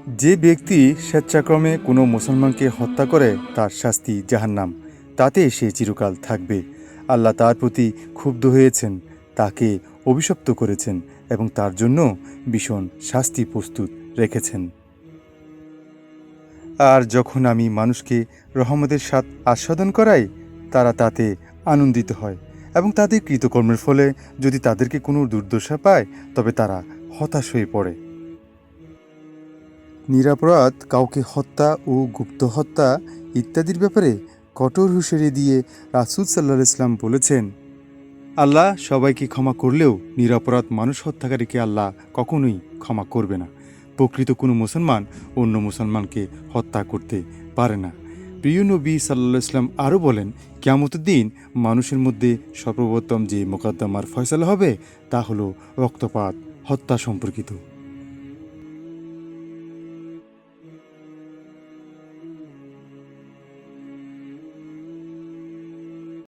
যে ব্যক্তি স্বেচ্ছাক্রমে কোনো মুসলমানকে হত্যা করে তার শাস্তি জাহান্নাম, তাতে সে চিরকাল থাকবে। আল্লাহ তার প্রতি ক্ষুব্ধ হয়েছেন, তাকে অভিশপ্ত করেছেন এবং তার জন্য ভীষণ শাস্তি প্রস্তুত রেখেছেন। আর যখন আমি মানুষকে রহমতের স্বাদ আস্বাদন করাই, তারা তাতে আনন্দিত হয় এবং তাদের কৃতকর্মের ফলে যদি তাদেরকে কোনো দুর্দশা পায় তবে তারা হতাশ হয়ে পড়ে। নিরপরাধ কাউকে হত্যা ও গুপ্ত হত্যা ইত্যাদির ব্যাপারে কঠোর হুঁশিয়ারি দিয়ে রাসূল সাল্লাল্লাহু আলাইহি ওয়াসাল্লাম বলেছেন, আল্লাহ সবাইকে ক্ষমা করলেও নিরপরাধ মানুষ হত্যাকারীকে আল্লাহ কখনোই ক্ষমা করবে না। প্রকৃত কোনো মুসলমান অন্য মুসলমানকে হত্যা করতে পারে না। প্রিয় নবী সাল্লাল্লাহু আলাইহি ওয়াসাল্লাম আরও বলেন, কিয়ামতের দিন মানুষের মধ্যে সর্বপ্রথম যে মোকদ্দমার ফয়সালা হবে তা হলো রক্তপাত, হত্যা সম্পর্কিত।